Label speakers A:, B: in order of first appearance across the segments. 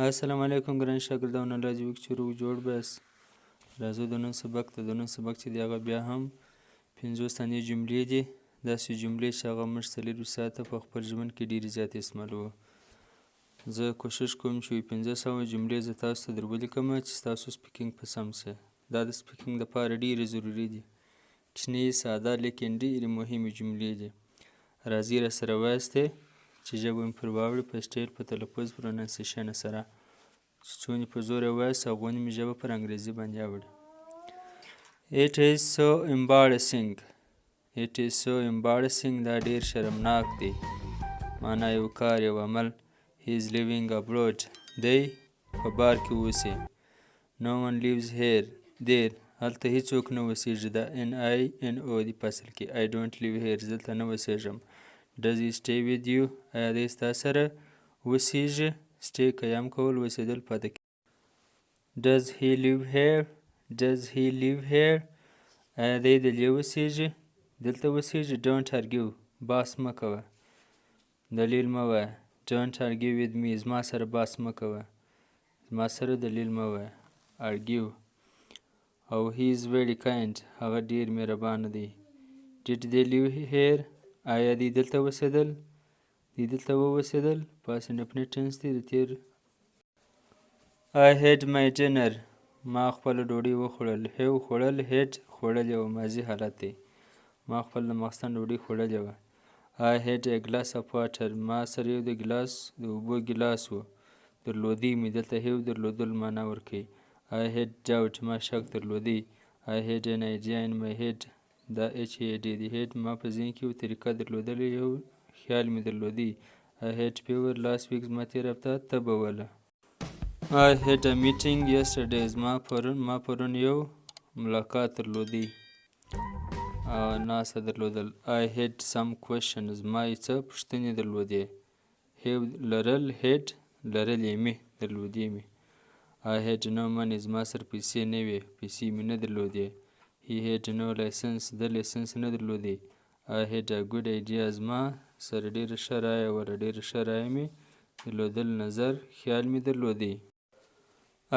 A: السلام علیکم ګران شاګردان، الله دې وکړي چې روغ جوړ بیاست. راځو د نن سبق ته. د نن سبق چې دی هغه بیا هم 50 ثانیې جملې دي. داسې جملې چې هغه موږ 4 ساعته په خپل ژوند کې ډېرې زیاتې استعمالوو. زه کوشش کوم چې 1500 جملې زه تاسو ته در ولیکم چې ستاسو سپیکینګ په سم سي. دا د سپیکینګ دپاره ډېرې ضروري دي. کوچنۍ ساده لیکن ډېرې مهمې جملې دي. راځئ راسره وایاستئ چې ژبه مې پر واوړي په سټایل، په تلفظ، پروننسیشن سره. چې څونې په زور یې وایاست هغومره مې ژبه پر انګریزي باندې اوړي. It is so embarrassing. It is so embarrassing. دا ډېر شرمناک دی. معنا یو کار، یو عمل. He is living abroad. دی په بار کې اوسي. No one lives here. there. هلته هیڅوک نه اوسیږي. دا NINO دی په اصل کې. I don't live here. زه دلته نه اوسیږم. Does he stay with you? آیا دی ستا سره اوسیږي؟ stay قیام کول، اوسیدل پاتې کې. Does he live here? Does he live here? آیا دی دلې اوسیږي؟ دلته اوسیږي. Don't argue. بحث مه کوه. دلیل مه وایه. Don't argue with me. زما سره بحث مه کوه. زما سره دلیل مه وایه. argue. او he is very kind. هغه ډېر مهربانه دی. Did they live here? آیا دی دلته اوسېدل؟ دی دلته واوسېدل. past indefinite tense دی د تېر. I had my dinner. ما خپله ډوډۍ وخوړل. have خوړل، had خوړل یو ماضي حالت دی. ما خپل د ماخستن ډوډۍ خوړلې وه. I had a glass of water. ما سره یو د ګلاس د اوبو ګلاس و. درلودی مې دلته have درلودل معنا ورکوي. I had doubt. ما شک درلودی. I had an idea in my head. دا HAD دی. had ما په ذهن کې یو طریقه درلودلې، یو خیال مې درلودی. I had fever last week. زما تېره هفته تبه وله. I had a meeting yesterday. ما پرون یو ملاقات درلودی. ناسته درلودل. I had some questions. ما یې څه پوښتنې درلودې. have لرل، had لرلې مې، درلودې مې. I had no money. زما سره پیسې نه وې، پیسې مې نه درلودې. He had no license. ده لیسنس نه درلودی. I had a good idea. زما سره ډېره ښه رایه وله، ډېره ښه رایه مې درلودل، نظر، خیال مې درلودی.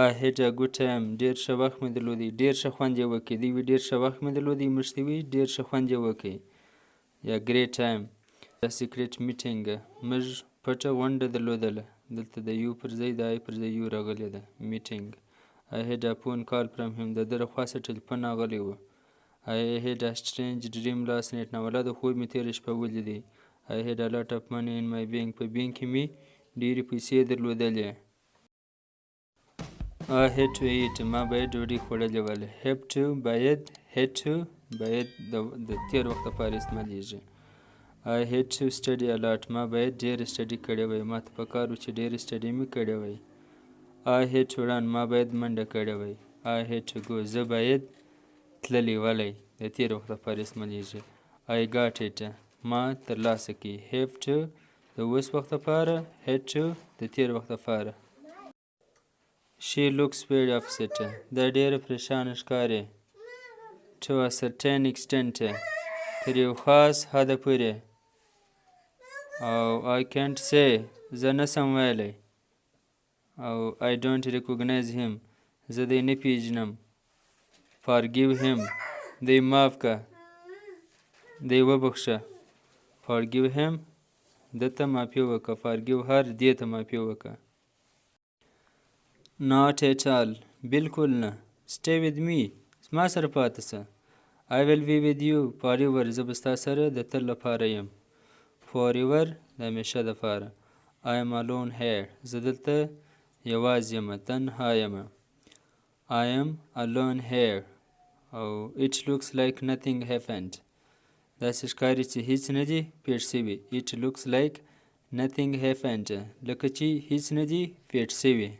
A: I had a good time. ډېر ښه وخت مې درلودی. ډېر ښه خوند یې وکړ. دی وی ډېر ښه وخت مې درلودی. موږ ته وی ډېر ښه خوند یې وکړ. یا great time. A secret meeting. موږ پټه غونډه درلودله. دلته د یو پر ځای د آی پر ځای یو راغلې ده. meeting. I had a phone call from him. د ده له خوا څخه ټلیفون راغلی و. I had a strange dream last night. ناولده خوب مې تېره شپه ولیدی. I had a lot of money in my bank. په بینک کې مې ډېرې پیسې درلودلې. I had to eat. ما باید ډوډۍ خوړلې وله. have to باید، had to باید د تېر وخت لپاره استعمالیږي. I had to study a lot. ما باید ډېره سټډي کړې وی. ما ته پکار و چې ډېره سټډي مې کړې وی. I had to run. ما باید منډه کړې وی. I had to go. زه باید تللی ولی. د تېر وخت لپاره استعمالیږي. I got it. ما ترلاسه کړي. have to د اوس وخت لپاره، had to د تېر وخت لپاره. She looks very upset. دا ډېره پریشانه ښکاري. To a certain extent. تر یو خاص حده پورې. او I can't say. زه نسم ویلی. او I don't recognize him. زه دی نه پیژنم. Forgive him. دی معاف که. دی وبخښه. Forgive him. ده ته معافي وکړه. Forgive her. دې ته معافي وکړه. Not at all. بالکل نه. Stay with me. زما سره پاتې شه. I will be with you forever. زه به ستا سره د تل لپاره یم. Forever د همیشه دپاره. I am alone here. زه دلته یوازې یم، تنها یم. I am alone here. او it looks like nothing happened. داسې ښکاري چې هیڅ نه دي پېښ شوي. It looks like nothing happened. لکه چې هیڅ نه دي پېښ شوي.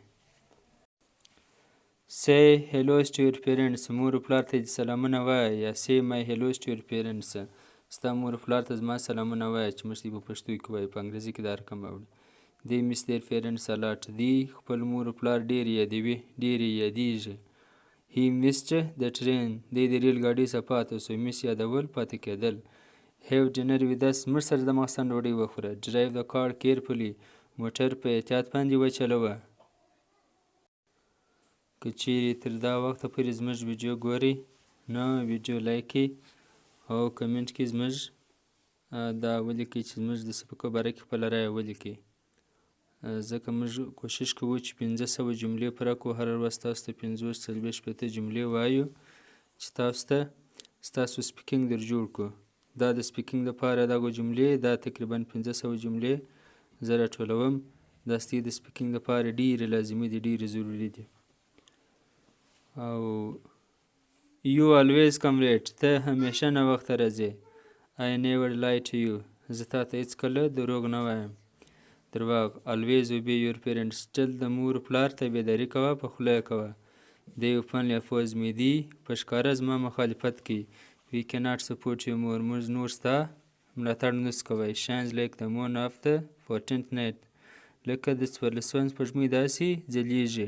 A: Say hello to your parents. مور و پلار ته دې سلامونه وایه. یا say my hellos to your parents. ستا مور و پلار ته زما سلامونه وایه، چې موږ ته په پښتو کې وایو. په انګریزي کې دا رقم راوړي. They miss their parents a lot. دی خپل مور و پلار ډېر یادوي، ډېر یې یادېږي. He missed the train. دی د ریل ګاډۍ څخه پاتې شو. miss یادول، پاتې کېدل. Have dinner with us. موږ سره د ماخستن ډوډۍ وخوره. Drive the car carefully. موټر په احتیاط باندې وچلوه. که چیرې تر دا وخته پورې زموږ ویډیو ګورئ نو ویډیو لایک کړئ او کمنټ کې زموږ دا ولیکئ چې زموږ د سبق په باره کې خپله رایه ولیکئ. ځکه موږ کوشش کوو چې 500 جملې پوره کړو. هره ورځ تاسو ته 50 40 50 جملې وایو چې تاسو ته ستاسو سپیکینګ در جوړ کړو. دا د سپیکینګ لپاره دغه جملې دا تقریبا 500 جملې زه راټولوم. دا ستاسو د سپیکینګ لپاره ډېرې لازمي دي، ډېرې ضروري دي. او You always come late. ته همیشه ناوخته راځې. I never lie to you. زه تا ته هېڅکله دروغ نه وایم. درواغ. Always obey your parents. تل د مور پلار تابعداري کوه، په خوله یې کوه. They openly oppose me. دی په ښکاره زما مخالفت کوي. We cannot support you more. موږ نور ستا ملاتړ نسو کوی. Shines like the moon of the 14th night. لکه د 14 سپوږمۍ داسې ځلیږي.